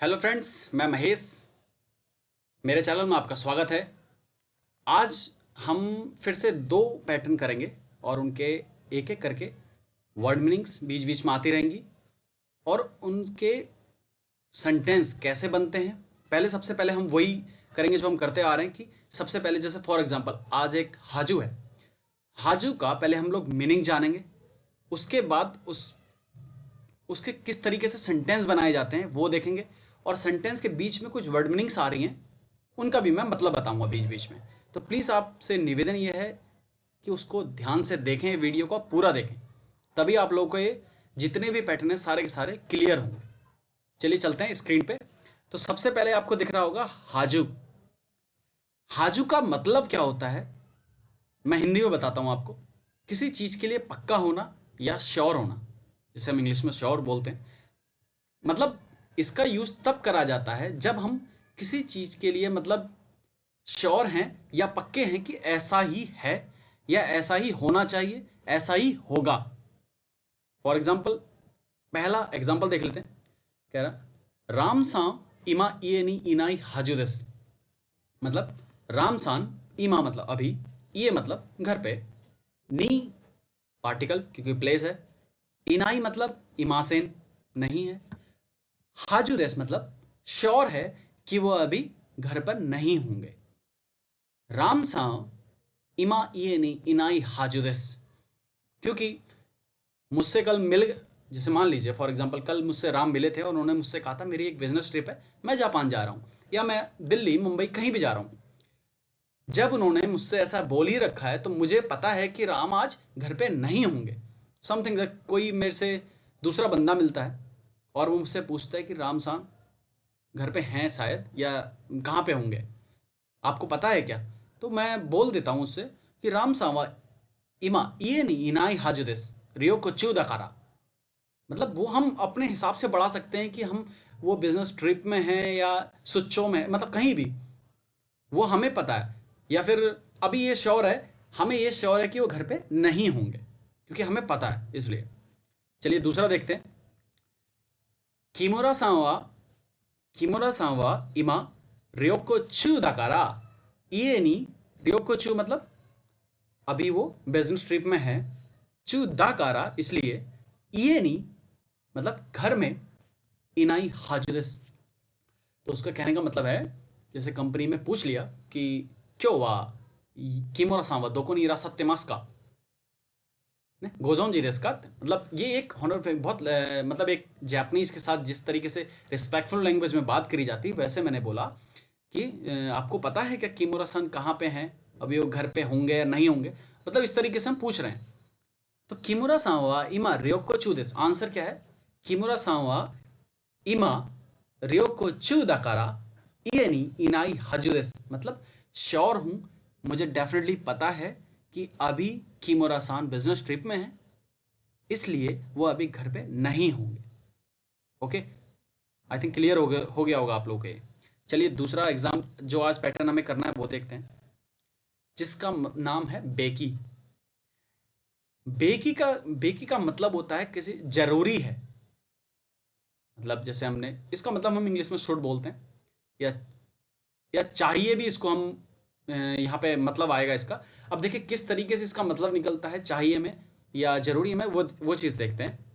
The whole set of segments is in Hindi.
हेलो फ्रेंड्स, मैं महेश। मेरे चैनल में आपका स्वागत है। आज हम फिर से दो पैटर्न करेंगे और उनके एक एक करके वर्ड मीनिंग्स बीच बीच में आती रहेंगी और उनके सेंटेंस कैसे बनते हैं। सबसे पहले हम वही करेंगे जो हम करते आ रहे हैं कि सबसे पहले जैसे फॉर एग्जांपल आज एक हाजू है। हाजू का पहले हम लोग मीनिंग जानेंगे, उसके बाद उसके किस तरीके से सेंटेंस बनाए जाते हैं वो देखेंगे और सेंटेंस के बीच में कुछ वर्ड मीनिंग्स आ रही हैं उनका भी मैं मतलब बताऊंगा बीच बीच में। तो प्लीज़ आपसे निवेदन ये है कि उसको ध्यान से देखें, वीडियो को पूरा देखें, तभी आप लोगों को ये जितने भी पैटर्न है सारे के सारे क्लियर होंगे। चलिए चलते हैं स्क्रीन पे। तो सबसे पहले आपको दिख रहा होगा हाजू। हाजू का मतलब क्या होता है मैं हिंदी में बताता हूं आपको। किसी चीज़ के लिए पक्का होना या श्योर होना, जिसे हम इंग्लिश में श्योर बोलते हैं। मतलब इसका यूज तब करा जाता है जब हम किसी चीज के लिए मतलब श्योर हैं या पक्के हैं कि ऐसा ही है या ऐसा ही होना चाहिए, ऐसा ही होगा। फॉर एग्जाम्पल पहला एग्जाम्पल देख लेते हैं। कह रहा राम सा इमा इएनी इनाई हाजुदस। मतलब राम सान इमा मतलब अभी, ये मतलब घर पे, नी पार्टिकल क्योंकि प्लेस है, इनाई मतलब इमासेन नहीं है, हाजुदेस मतलब श्योर है कि वो अभी घर पर नहीं होंगे। राम सा इमा इएनी इनाई हाजुदेस, क्योंकि मुझसे कल मिल, जैसे मान लीजिए फॉर एग्जांपल कल मुझसे राम मिले थे और उन्होंने मुझसे कहा था मेरी एक बिजनेस ट्रिप है, मैं जापान जा रहा हूँ या मैं दिल्ली मुंबई कहीं भी जा रहा हूँ। जब उन्होंने मुझसे ऐसा बोल ही रखा है तो मुझे पता है कि राम आज घर पे नहीं होंगे। समथिंग कोई मेरे से दूसरा बंदा मिलता है और वो मुझसे पूछता है कि राम साहब घर पे हैं शायद या कहाँ पे होंगे, आपको पता है क्या? तो मैं बोल देता हूँ उससे कि राम सावा इमा ये नहीं इनाई हाजुदेस रियो को च्यू दकारा। मतलब वो हम अपने हिसाब से बढ़ा सकते हैं कि हम वो बिजनेस ट्रिप में हैं या सुच्चो में, मतलब कहीं भी वो हमें पता है। या फिर अभी ये श्योर है, हमें ये श्योर है कि वो घर पे नहीं होंगे क्योंकि हमें पता है इसलिए। चलिए दूसरा देखते हैं। किमोरा सांवा किमोरा सांवा इमा रियोको चू दकारा ये नी रियोको चू मतलब अभी वो बिजनेस ट्रिप में है, चू दाकारा इसलिए, ये नी मतलब घर में, इनाई हाजुदस। तो उसका कहने का मतलब है जैसे कंपनी में पूछ लिया कि क्यों वा किमोरा सांवा दोको नी इरासत्ते मास का गोजोन जी देस का। मतलब ये एक हॉनर बहुत मतलब एक जापानीज के साथ जिस तरीके से रिस्पेक्टफुल लैंग्वेज में बात करी जाती है वैसे मैंने बोला कि आपको पता है क्या किमोरा सन कहाँ पे हैं, अभी वो घर पे होंगे या नहीं होंगे। मतलब इस तरीके से हम पूछ रहे हैं। तो किमुरा सांवा इमा रियोको चू देस, आंसर क्या है? किमुरा सांवा इमा रियोको चू दकारा ये नी इनाई हाजू देस। मतलब श्योर हूँ, मुझे डेफिनेटली पता है कि अभी किमुरा सान बिजनेस ट्रिप में है इसलिए वो अभी घर पे नहीं होंगे। ओके, आई थिंक क्लियर हो गया होगा आप लोगों को ये। चलिए दूसरा एग्जाम जो आज पैटर्न हमें करना है वो देखते हैं, जिसका नाम है बेकी। बेकी का मतलब होता है किसी जरूरी है। मतलब जैसे हमने इसका मतलब हम इंग्लिश में शुड बोलते हैं या चाहिए भी, इसको हम यहाँ पे मतलब आएगा इसका। अब देखिए किस तरीके से इसका मतलब निकलता है चाहिए में या जरूरी में, वो चीज़ देखते हैं।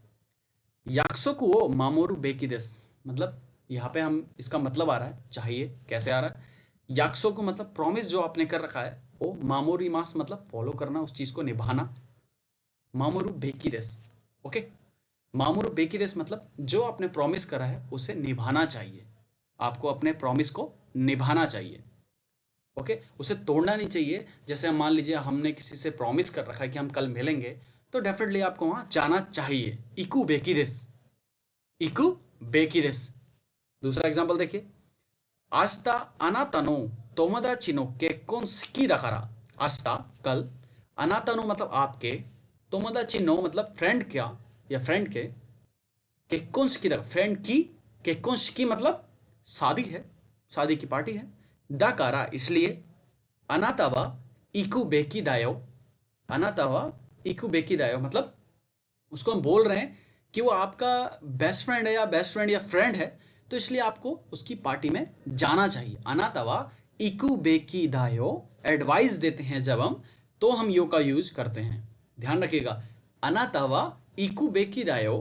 याक्सोकु वो मामोरु बेकी देस। मतलब यहाँ पे हम इसका मतलब आ रहा है चाहिए, कैसे आ रहा है? याक्सोकु मतलब प्रॉमिस जो आपने कर रखा है, वो मामोरी मास मतलब फॉलो करना, उस चीज़ को निभाना। मामोरु बेकी देस, ओके। मामोरु बेकी देस मतलब जो आपने प्रॉमिस करा है उसे निभाना चाहिए, आपको अपने प्रॉमिस को निभाना चाहिए। ओके, उसे तोड़ना नहीं चाहिए। जैसे हम मान लीजिए हमने किसी से प्रॉमिस कर रखा है कि हम कल मिलेंगे, तो डेफिनेटली आपको वहां जाना चाहिए। इकू बेकी देस, इकू बेकी देस। दूसरा एग्जांपल देखिए। आस्ता अनाता नो तोमोदाची नो केक्कोन सुकी दाकारा। आस्ता कल, अनाता नो मतलब आपके, तोमोदाची नो मतलब फ्रेंड क्या या फ्रेंड के, केक्कोन सुकी दा फ्रेंड की, केक्कोन सुकी मतलब शादी है, शादी की पार्टी है, दाकारा इसलिए, अनाता वा इकू बेकी दायो, अनाता वा इकू बेकी दायो मतलब उसको हम बोल रहे हैं कि वो आपका बेस्ट फ्रेंड है या बेस्ट फ्रेंड या फ्रेंड है, तो इसलिए आपको उसकी पार्टी में जाना चाहिए। अनातवा इकु बेकी दायो, एडवाइस देते हैं जब हम, तो हम यो का यूज करते हैं। ध्यान रखिएगा, अनातवा इकु बेकी दायो,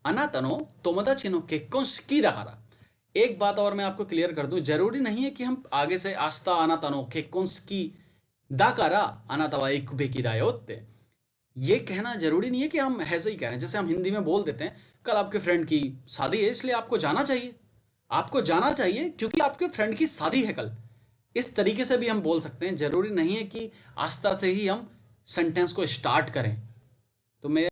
अनातनो तोमोदाची नो केक्कोन शिकी दाकारा। एक बात और मैं आपको क्लियर कर दूं, जरूरी नहीं है कि हम आगे से आस्था अनातनो केक्कोन शिकी दाकारा अनातवा इकु बेकी दायोってये कहना जरूरी नहीं है कि हम ऐसे ही कह रहे हैं। जैसे हम हिंदी में बोल देते हैं, कल आपके फ्रेंड की शादी है इसलिए आपको जाना चाहिए। आपको जाना चाहिए क्योंकि आपके फ्रेंड की शादी है कल। इस तरीके से भी हम बोल सकते हैं। जरूरी नहीं है कि आस्था से ही हम सेंटेंस को स्टार्ट करें। तो मैं